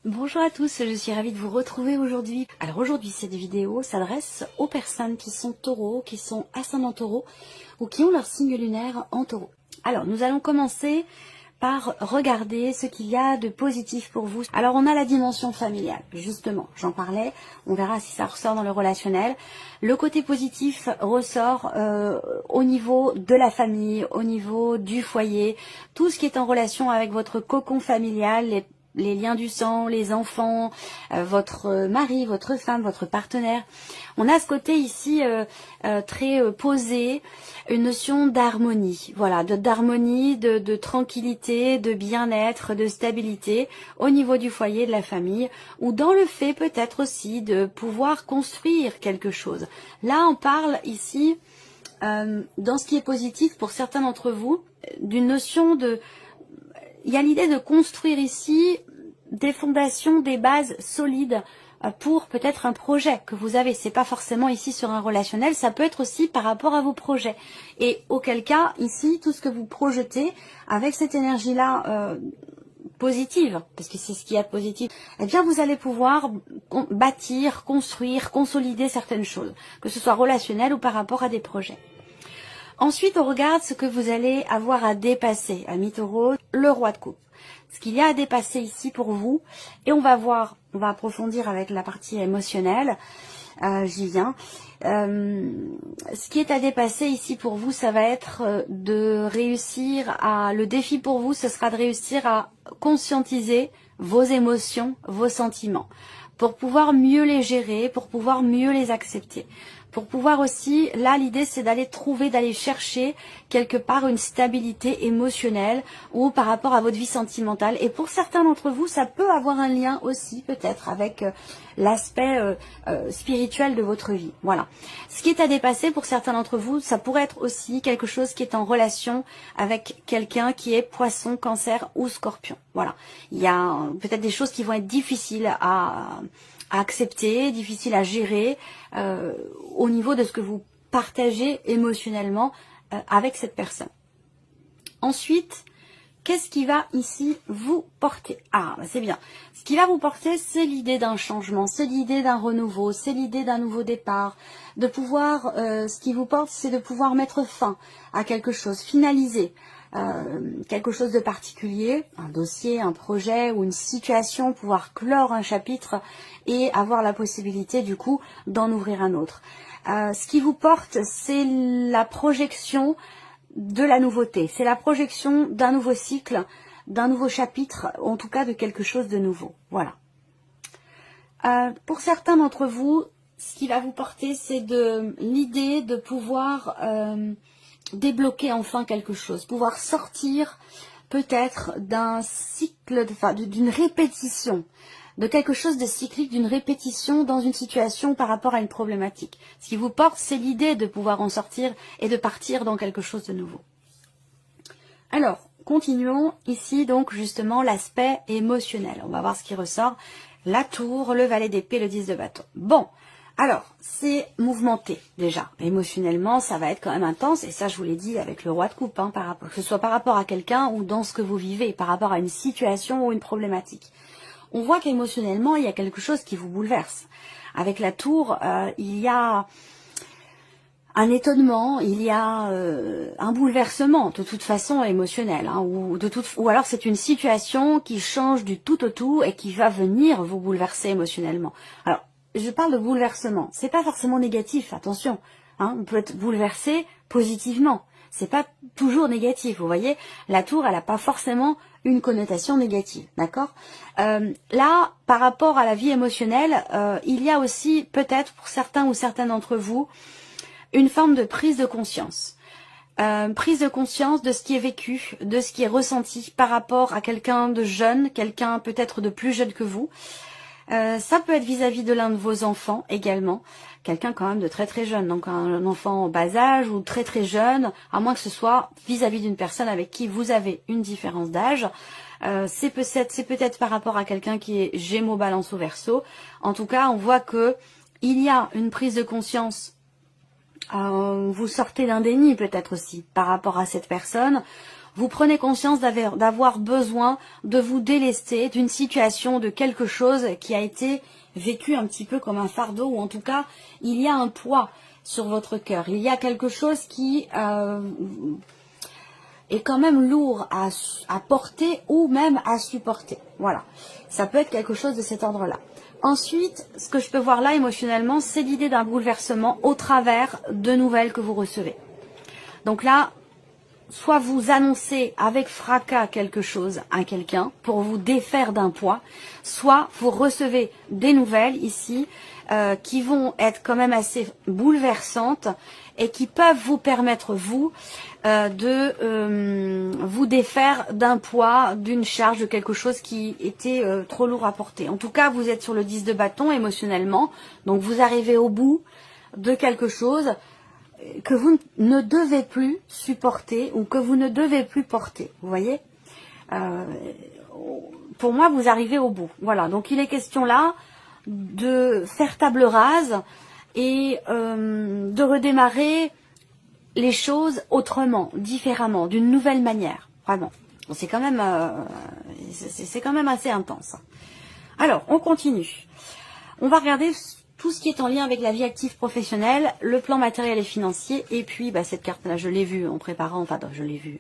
Bonjour à tous, je suis ravie de vous retrouver aujourd'hui. Alors aujourd'hui, cette vidéo s'adresse aux personnes qui sont taureaux, qui sont ascendants taureaux ou qui ont leur signe lunaire en taureau. Alors nous allons commencer par regarder ce qu'il y a de positif pour vous. Alors on a la dimension familiale, justement, j'en parlais, on verra si ça ressort dans le relationnel. Le côté positif ressort au niveau de la famille, au niveau du foyer, tout ce qui est en relation avec votre cocon familial, les liens du sang, les enfants, votre mari, votre femme, votre partenaire. On a ce côté ici très posé, une notion d'harmonie, voilà, d'harmonie, de tranquillité, de bien-être, de stabilité au niveau du foyer, de la famille, ou dans le fait peut-être aussi de pouvoir construire quelque chose. Là, on parle ici, dans ce qui est positif pour certains d'entre vous, d'une notion de... Il y a l'idée de construire ici des fondations, des bases solides pour peut-être un projet que vous avez. C'est pas forcément ici sur un relationnel, ça peut être aussi par rapport à vos projets. Et auquel cas, ici, tout ce que vous projetez avec cette énergie-là positive, parce que c'est ce qu'il y a de positif, eh bien vous allez pouvoir bâtir, construire, consolider certaines choses, que ce soit relationnel ou par rapport à des projets. Ensuite, on regarde ce que vous allez avoir à dépasser, amis taureaux, le roi de coupe. Ce qu'il y a à dépasser ici pour vous, et on va voir, on va approfondir avec la partie émotionnelle, j'y viens. Ce qui est à dépasser ici pour vous, ça va être de réussir à, le défi pour vous, ce sera de réussir à conscientiser vos émotions, vos sentiments, pour pouvoir mieux les gérer, pour pouvoir mieux les accepter. Pour pouvoir aussi, là l'idée c'est d'aller trouver, d'aller chercher quelque part une stabilité émotionnelle ou par rapport à votre vie sentimentale. Et pour certains d'entre vous, ça peut avoir un lien aussi peut-être avec l'aspect spirituel de votre vie. Voilà. Ce qui est à dépasser pour certains d'entre vous, ça pourrait être aussi quelque chose qui est en relation avec quelqu'un qui est poisson, cancer ou scorpion. Voilà. Il y a peut-être des choses qui vont être difficiles à accepter, difficile à gérer au niveau de ce que vous partagez émotionnellement avec cette personne. Ensuite, qu'est-ce qui va ici vous porter? Ah, c'est bien. Ce qui va vous porter, c'est l'idée d'un changement, c'est l'idée d'un renouveau, c'est l'idée d'un nouveau départ, de pouvoir, ce qui vous porte, c'est de pouvoir mettre fin à quelque chose, finaliser quelque chose de particulier, un dossier, un projet ou une situation, pouvoir clore un chapitre et avoir la possibilité du coup d'en ouvrir un autre. Ce qui vous porte, c'est la projection de la nouveauté, c'est la projection d'un nouveau cycle, d'un nouveau chapitre, en tout cas de quelque chose de nouveau. Voilà. Pour certains d'entre vous, ce qui va vous porter, c'est l'idée de pouvoir débloquer enfin quelque chose, pouvoir sortir peut-être d'un cycle, d'une répétition, de quelque chose de cyclique, d'une répétition dans une situation par rapport à une problématique. Ce qui vous porte, c'est l'idée de pouvoir en sortir et de partir dans quelque chose de nouveau. Alors, continuons ici donc justement l'aspect émotionnel. On va voir ce qui ressort. La tour, le valet d'épée, le 10 de bâton. Bon, alors, c'est mouvementé déjà. Émotionnellement, ça va être quand même intense. Et ça, je vous l'ai dit avec le roi de coupe, hein, que ce soit par rapport à quelqu'un ou dans ce que vous vivez, par rapport à une situation ou une problématique. On voit qu'émotionnellement, il y a quelque chose qui vous bouleverse. Avec la tour, il y a un étonnement, il y a un bouleversement de toute façon émotionnel, hein, ou alors c'est une situation qui change du tout au tout et qui va venir vous bouleverser émotionnellement. Alors, je parle de bouleversement, c'est pas forcément négatif, attention, hein, on peut être bouleversé positivement, c'est pas toujours négatif, vous voyez, la tour elle n'a pas forcément une connotation négative, d'accord. Là, par rapport à la vie émotionnelle, il y a aussi peut-être pour certains ou certaines d'entre vous, une forme de prise de conscience. Prise de conscience de ce qui est vécu, de ce qui est ressenti par rapport à quelqu'un de jeune, quelqu'un peut-être de plus jeune que vous. Ça peut être vis-à-vis de l'un de vos enfants également, quelqu'un quand même de très très jeune, donc un enfant en bas âge ou très très jeune, à moins que ce soit vis-à-vis d'une personne avec qui vous avez une différence d'âge. C'est peut-être par rapport à quelqu'un qui est Gémeaux, Balance ou Verseau. En tout cas, on voit que il y a une prise de conscience. Vous sortez d'un déni peut-être aussi par rapport à cette personne, vous prenez conscience d'avoir besoin de vous délester d'une situation, de quelque chose qui a été vécu un petit peu comme un fardeau, ou en tout cas, il y a un poids sur votre cœur. Il y a quelque chose qui est quand même lourd à porter ou même à supporter. Voilà, ça peut être quelque chose de cet ordre-là. Ensuite, ce que je peux voir là émotionnellement, c'est l'idée d'un bouleversement au travers de nouvelles que vous recevez. Donc là, soit vous annoncez avec fracas quelque chose à quelqu'un pour vous défaire d'un poids, soit vous recevez des nouvelles ici qui vont être quand même assez bouleversantes et qui peuvent vous permettre, vous, de vous défaire d'un poids, d'une charge, de quelque chose qui était trop lourd à porter. En tout cas, vous êtes sur le 10 de bâton émotionnellement, donc vous arrivez au bout de quelque chose que vous ne devez plus supporter ou que vous ne devez plus porter. Vous voyez, pour moi, vous arrivez au bout. Voilà, donc il est question là de faire table rase et de redémarrer les choses autrement, différemment, d'une nouvelle manière. Vraiment, c'est quand même assez intense. Alors, on continue. On va regarder tout ce qui est en lien avec la vie active professionnelle, le plan matériel et financier, et puis cette carte-là, je l'ai vue en préparant, enfin je l'ai vue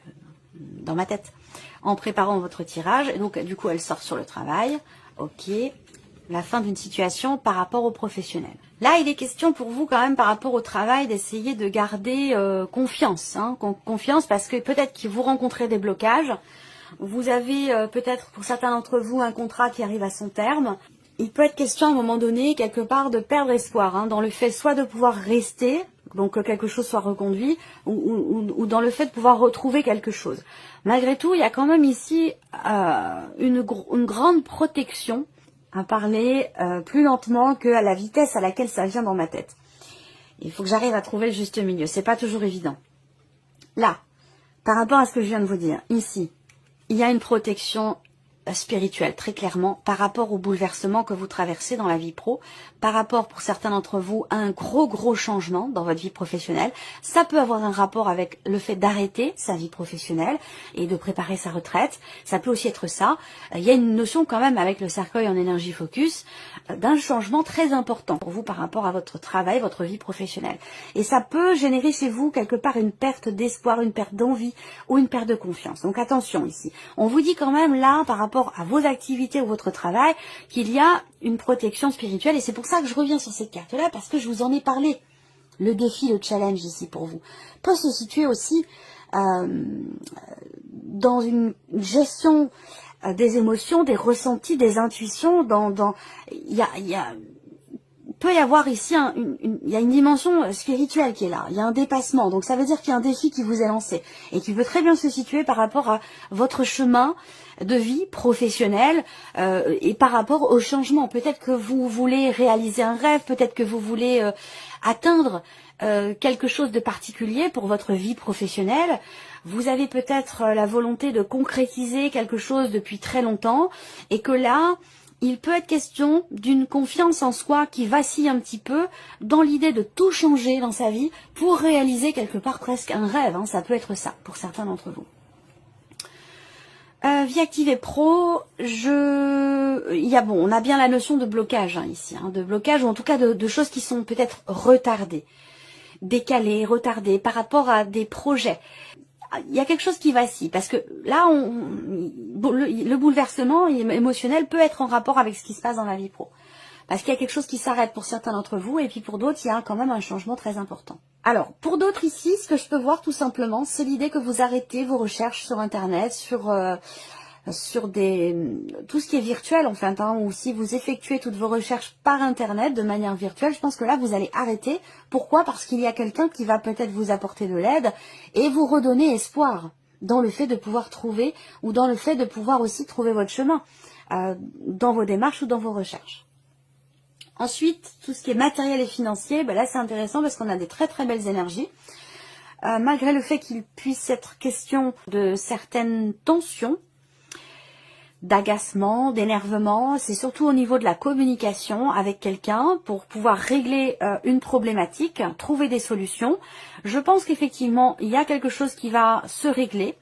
dans ma tête, en préparant votre tirage, et donc du coup elle sort sur le travail, ok, la fin d'une situation par rapport au professionnel. Là, il est question pour vous quand même par rapport au travail d'essayer de garder confiance, confiance parce que peut-être que vous rencontrez des blocages, vous avez peut-être pour certains d'entre vous un contrat qui arrive à son terme. Il peut être question à un moment donné, quelque part, de perdre espoir, dans le fait soit de pouvoir rester, donc que quelque chose soit reconduit, ou dans le fait de pouvoir retrouver quelque chose. Malgré tout, il y a quand même ici une grande protection, à parler plus lentement qu'à la vitesse à laquelle ça vient dans ma tête. Il faut que j'arrive à trouver le juste milieu, c'est pas toujours évident. Là, par rapport à ce que je viens de vous dire, ici, il y a une protection spirituelle, très clairement, par rapport au bouleversement que vous traversez dans la vie pro, par rapport, pour certains d'entre vous, à un gros changement dans votre vie professionnelle. Ça peut avoir un rapport avec le fait d'arrêter sa vie professionnelle et de préparer sa retraite. Ça peut aussi être ça. Il y a une notion quand même, avec le cercueil en énergie focus, d'un changement très important pour vous par rapport à votre travail, votre vie professionnelle. Et ça peut générer chez vous, quelque part, une perte d'espoir, une perte d'envie ou une perte de confiance. Donc attention ici. On vous dit quand même là, par rapport à vos activités ou votre travail, qu'il y a une protection spirituelle, et c'est pour ça que je reviens sur cette carte-là, parce que je vous en ai parlé. Le défi, le challenge ici pour vous, peut se situer aussi dans une gestion des émotions, des ressentis, des intuitions, peut y avoir ici il y a une dimension spirituelle qui est là, il y a un dépassement, donc ça veut dire qu'il y a un défi qui vous est lancé et qui peut très bien se situer par rapport à votre chemin de vie professionnelle et par rapport au changement. Peut-être que vous voulez réaliser un rêve, peut-être que vous voulez atteindre quelque chose de particulier pour votre vie professionnelle. Vous avez peut-être la volonté de concrétiser quelque chose depuis très longtemps et que là, il peut être question d'une confiance en soi qui vacille un petit peu dans l'idée de tout changer dans sa vie pour réaliser quelque part presque un rêve. Ça peut être ça pour certains d'entre vous. Vie active et pro, on a bien la notion de blocage ici, de blocage ou en tout cas de choses qui sont peut-être retardées, décalées, retardées par rapport à des projets. Il y a quelque chose qui vacille, parce que là, le bouleversement émotionnel peut être en rapport avec ce qui se passe dans la vie pro. Parce qu'il y a quelque chose qui s'arrête pour certains d'entre vous, et puis pour d'autres, il y a quand même un changement très important. Alors, pour d'autres ici, ce que je peux voir tout simplement, c'est l'idée que vous arrêtez vos recherches sur Internet, sur tout ce qui est virtuel en fait, ou si vous effectuez toutes vos recherches par Internet de manière virtuelle, je pense que là vous allez arrêter. Pourquoi? Parce qu'il y a quelqu'un qui va peut-être vous apporter de l'aide et vous redonner espoir dans le fait de pouvoir trouver, ou dans le fait de pouvoir aussi trouver votre chemin dans vos démarches ou dans vos recherches. Ensuite, tout ce qui est matériel et financier, là c'est intéressant parce qu'on a des très belles énergies. Malgré le fait qu'il puisse être question de certaines tensions, d'agacement, d'énervement, c'est surtout au niveau de la communication avec quelqu'un pour pouvoir régler une problématique, trouver des solutions. Je pense qu'effectivement, il y a quelque chose qui va se régler.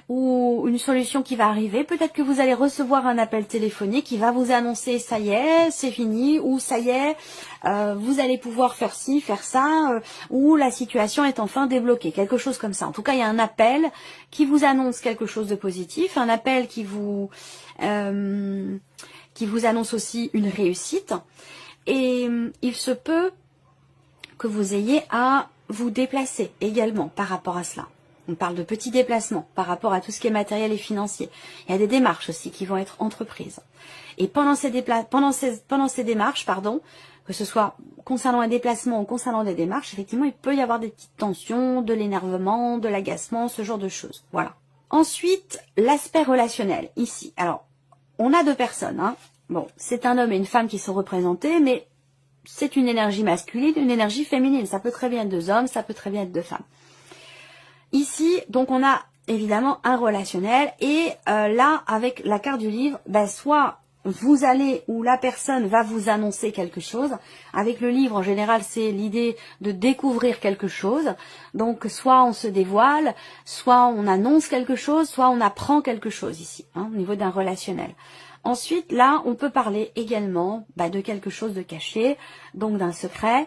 ou une solution qui va arriver. Peut-être que vous allez recevoir un appel téléphonique qui va vous annoncer ça y est, c'est fini, ou ça y est, vous allez pouvoir faire ci, faire ça, ou la situation est enfin débloquée, quelque chose comme ça. En tout cas, il y a un appel qui vous annonce quelque chose de positif, un appel qui vous annonce aussi une réussite. Et il se peut que vous ayez à vous déplacer également par rapport à cela. On parle de petits déplacements par rapport à tout ce qui est matériel et financier. Il y a des démarches aussi qui vont être entreprises. Et pendant ces démarches, que ce soit concernant un déplacement ou concernant des démarches, effectivement, il peut y avoir des petites tensions, de l'énervement, de l'agacement, ce genre de choses. Voilà. Ensuite, l'aspect relationnel, ici. Alors, on a 2 personnes, hein. Bon, c'est un homme et une femme qui sont représentés, mais c'est une énergie masculine, une énergie féminine. Ça peut très bien être 2 hommes, ça peut très bien être 2 femmes. Ici, donc on a évidemment un relationnel et là, avec la carte du livre, soit vous allez ou la personne va vous annoncer quelque chose. Avec le livre, en général, c'est l'idée de découvrir quelque chose. Donc, soit on se dévoile, soit on annonce quelque chose, soit on apprend quelque chose ici, hein, au niveau d'un relationnel. Ensuite, là, on peut parler également de quelque chose de caché, donc d'un secret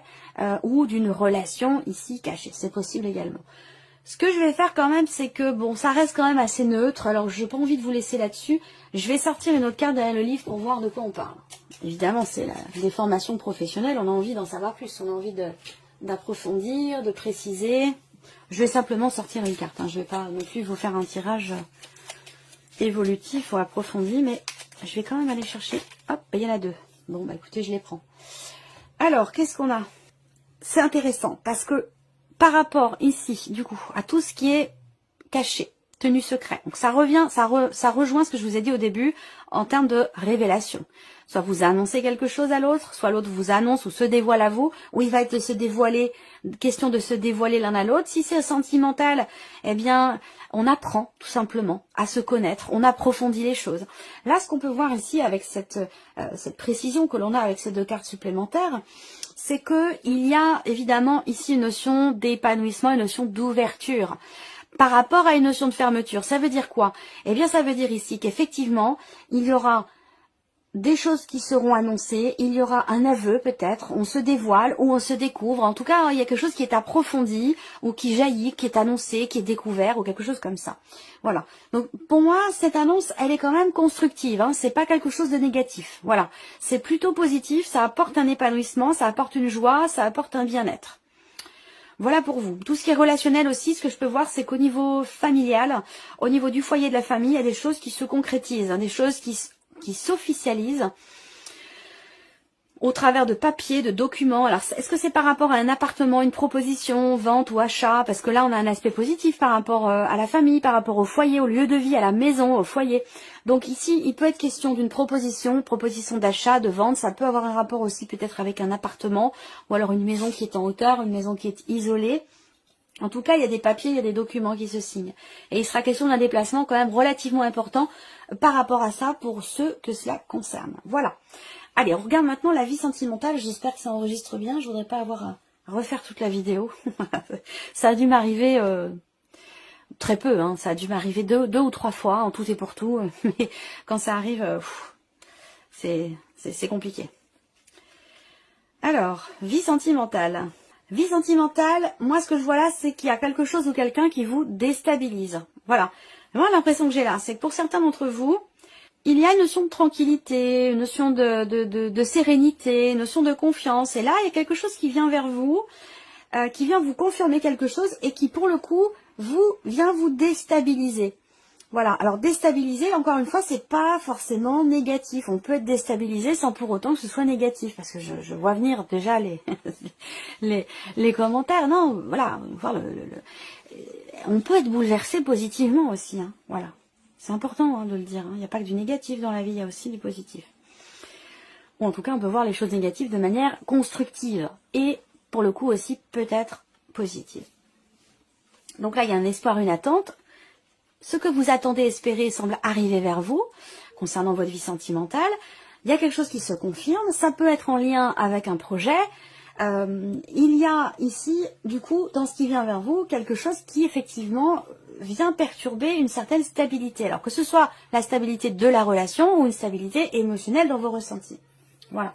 ou d'une relation ici cachée. C'est possible également. Ce que je vais faire quand même, c'est que, bon, ça reste quand même assez neutre, alors je n'ai pas envie de vous laisser là-dessus. Je vais sortir une autre carte derrière le livre pour voir de quoi on parle. Évidemment, c'est des formations professionnelles, on a envie d'en savoir plus, on a envie d'approfondir, de préciser. Je vais simplement sortir une carte, hein. Je ne vais pas non plus vous faire un tirage évolutif ou approfondi, mais je vais quand même aller chercher. Hop, il y en a 2. Bon, écoutez, je les prends. Alors, qu'est-ce qu'on a? C'est intéressant, parce que par rapport ici, du coup, à tout ce qui est caché, tenu secret. Donc ça revient, ça rejoint ce que je vous ai dit au début en termes de révélation. Soit vous annoncez quelque chose à l'autre, soit l'autre vous annonce ou se dévoile à vous, ou il va être de se dévoiler, question de se dévoiler l'un à l'autre. Si c'est sentimental, eh bien, on apprend tout simplement à se connaître, on approfondit les choses. Là, ce qu'on peut voir ici avec cette précision que l'on a avec ces 2 cartes supplémentaires, c'est que il y a évidemment ici une notion d'épanouissement, une notion d'ouverture par rapport à une notion de fermeture. Ça veut dire quoi? Eh bien, ça veut dire ici qu'effectivement, il y aura des choses qui seront annoncées, il y aura un aveu peut-être, on se dévoile ou on se découvre. En tout cas, il y a quelque chose qui est approfondi ou qui jaillit, qui est annoncé, qui est découvert ou quelque chose comme ça. Voilà. Donc pour moi, cette annonce, elle est quand même constructive, hein. C'est pas quelque chose de négatif. Voilà. C'est plutôt positif, ça apporte un épanouissement, ça apporte une joie, ça apporte un bien-être. Voilà pour vous. Tout ce qui est relationnel aussi, ce que je peux voir, c'est qu'au niveau familial, au niveau du foyer de la famille, il y a des choses qui se concrétisent, hein, des choses qui s'officialisent au travers de papiers, de documents. Alors, est-ce que c'est par rapport à un appartement, une proposition, vente ou achat? Parce que là, on a un aspect positif par rapport à la famille, par rapport au foyer, au lieu de vie, à la maison, au foyer. Donc ici, il peut être question d'une proposition d'achat, de vente. Ça peut avoir un rapport aussi peut-être avec un appartement ou alors une maison qui est en hauteur, une maison qui est isolée. En tout cas, il y a des papiers, il y a des documents qui se signent. Et il sera question d'un déplacement quand même relativement important par rapport à ça pour ceux que cela concerne. Voilà. Allez, on regarde maintenant la vie sentimentale. J'espère que ça enregistre bien. Je voudrais pas avoir à refaire toute la vidéo. Ça a dû m'arriver très peu. Hein. Ça a dû m'arriver 2 ou 3 fois en tout et pour tout. Mais quand ça arrive, c'est compliqué. Alors, vie sentimentale. Vie sentimentale, moi ce que je vois là, c'est qu'il y a quelque chose ou quelqu'un qui vous déstabilise. Voilà. Moi l'impression que j'ai là, c'est que pour certains d'entre vous, il y a une notion de tranquillité, une notion de sérénité, une notion de confiance. Et là, il y a quelque chose qui vient vers vous, qui vient vous confirmer quelque chose et qui pour le coup, vient vous déstabiliser. Voilà, alors déstabiliser, encore une fois, c'est pas forcément négatif. On peut être déstabilisé sans pour autant que ce soit négatif. Parce que je vois venir déjà les commentaires. Non, voilà, on peut être bouleversé positivement aussi. Hein, voilà, c'est important de le dire. Hein. Il n'y a pas que du négatif dans la vie, il y a aussi du positif. Ou en tout cas, on peut voir les choses négatives de manière constructive. Et pour le coup aussi, peut-être positive. Donc là, il y a un espoir, une attente. Ce que vous attendez, espérez, semble arriver vers vous, concernant votre vie sentimentale. Il y a quelque chose qui se confirme, ça peut être en lien avec un projet, il y a ici, du coup, dans ce qui vient vers vous, quelque chose qui effectivement vient perturber une certaine stabilité. Alors que ce soit la stabilité de la relation ou une stabilité émotionnelle dans vos ressentis. Voilà.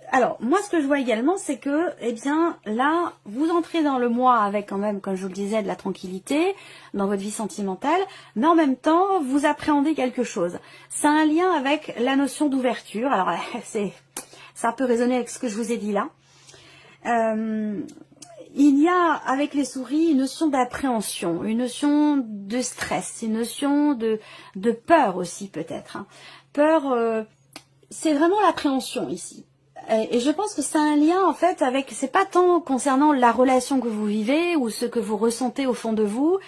Alors, moi, ce que je vois également, c'est que, eh bien, là, vous entrez dans le mois avec quand même, comme je vous le disais, de la tranquillité dans votre vie sentimentale, mais en même temps, vous appréhendez quelque chose. C'est un lien avec la notion d'ouverture. Alors, ça peut résonner avec ce que je vous ai dit là. Il y a, avec les souris, une notion d'appréhension, une notion de stress, une notion de peur aussi, peut-être. Hein. Peur, c'est vraiment l'appréhension ici. Et je pense que c'est un lien en fait avec, c'est pas tant concernant la relation que vous vivez ou ce que vous ressentez au fond de vous.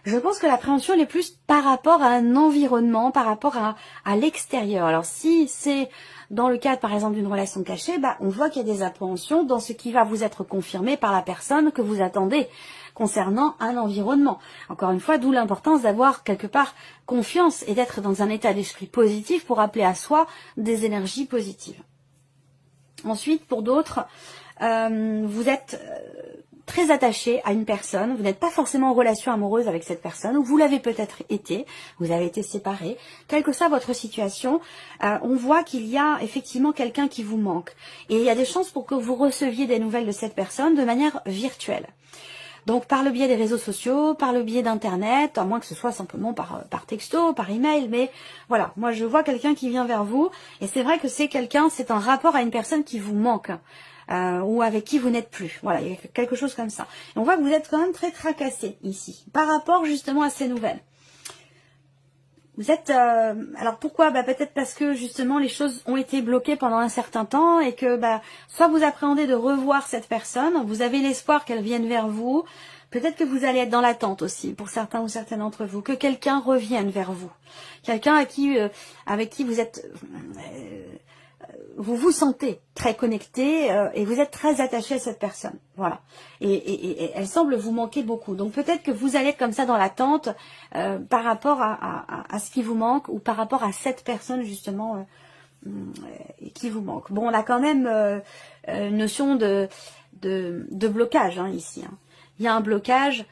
Je pense que l'appréhension elle est plus par rapport à un environnement, par rapport à l'extérieur. Alors si c'est dans le cadre par exemple d'une relation cachée, bah, on voit qu'il y a des appréhensions dans ce qui va vous être confirmé par la personne que vous attendez concernant un environnement. Encore une fois, d'où l'importance d'avoir quelque part confiance et d'être dans un état d'esprit positif pour appeler à soi des énergies positives. Ensuite, pour d'autres, vous êtes très attaché à une personne, vous n'êtes pas forcément en relation amoureuse avec cette personne, ou vous l'avez peut-être été, vous avez été séparés. Quelle que soit votre situation, on voit qu'il y a effectivement quelqu'un qui vous manque. Et il y a des chances pour que vous receviez des nouvelles de cette personne de manière virtuelle. Donc par le biais des réseaux sociaux, par le biais d'internet, à moins que ce soit simplement par texto, par email, mais voilà, moi je vois quelqu'un qui vient vers vous, et c'est vrai que c'est quelqu'un, c'est un rapport à une personne qui vous manque, ou avec qui vous n'êtes plus, voilà, il y a quelque chose comme ça. Et on voit que vous êtes quand même très tracassé ici, par rapport justement à ces nouvelles. Vous êtes, alors pourquoi? Bah peut-être parce que justement les choses ont été bloquées pendant un certain temps et que soit vous appréhendez de revoir cette personne, vous avez l'espoir qu'elle vienne vers vous, peut-être que vous allez être dans l'attente aussi pour certains ou certaines d'entre vous, que quelqu'un revienne vers vous, quelqu'un avec qui vous êtes, vous vous sentez très connecté et vous êtes très attaché à cette personne, voilà. Et elle semble vous manquer beaucoup. Donc peut-être que vous allez être comme ça dans l'attente par rapport à ce qui vous manque ou par rapport à cette personne justement qui vous manque. Bon, on a quand même une notion de blocage hein, ici. Hein. Il y a un blocage,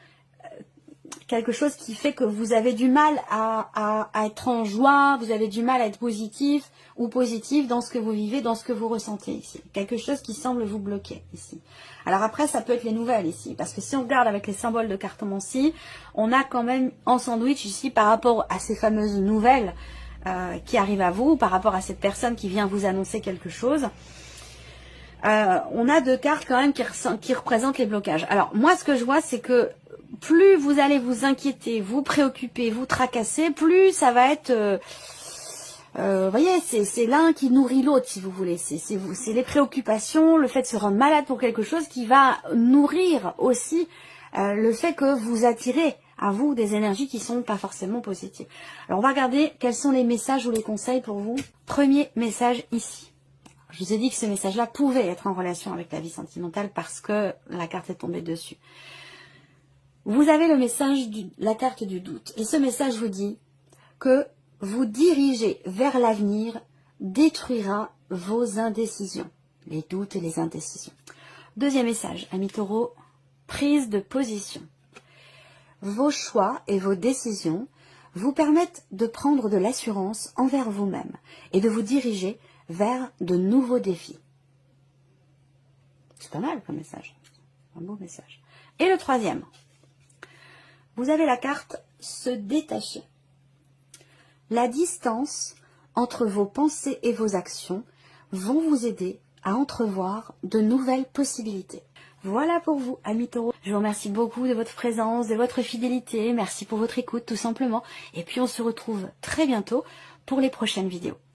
quelque chose qui fait que vous avez du mal à être en joie, vous avez du mal à être positif ou positif dans ce que vous vivez, dans ce que vous ressentez ici. Quelque chose qui semble vous bloquer ici. Alors après, ça peut être les nouvelles ici, parce que si on regarde avec les symboles de cartomancie, on a quand même en sandwich ici par rapport à ces fameuses nouvelles qui arrivent à vous, par rapport à cette personne qui vient vous annoncer quelque chose. On a deux cartes quand même qui représentent les blocages. Alors moi, ce que je vois, c'est que plus vous allez vous inquiéter, vous préoccuper, vous tracasser, plus ça va être... vous voyez, c'est l'un qui nourrit l'autre, si vous voulez. C'est les préoccupations, le fait de se rendre malade pour quelque chose qui va nourrir aussi le fait que vous attirez à vous des énergies qui sont pas forcément positives. Alors on va regarder quels sont les messages ou les conseils pour vous. Premier message ici. Je vous ai dit que ce message-là pouvait être en relation avec la vie sentimentale parce que la carte est tombée dessus. Vous avez le message, la carte du doute. Et ce message vous dit que vous dirigez vers l'avenir détruira vos indécisions. Les doutes et les indécisions. Deuxième message, ami taureau, prise de position. Vos choix et vos décisions vous permettent de prendre de l'assurance envers vous-même et de vous diriger vers de nouveaux défis. C'est pas mal comme message. Un beau message. Et le troisième. Vous avez la carte « Se détacher ». La distance entre vos pensées et vos actions vont vous aider à entrevoir de nouvelles possibilités. Voilà pour vous, amis taureaux. Je vous remercie beaucoup de votre présence, de votre fidélité. Merci pour votre écoute, tout simplement. Et puis, on se retrouve très bientôt pour les prochaines vidéos.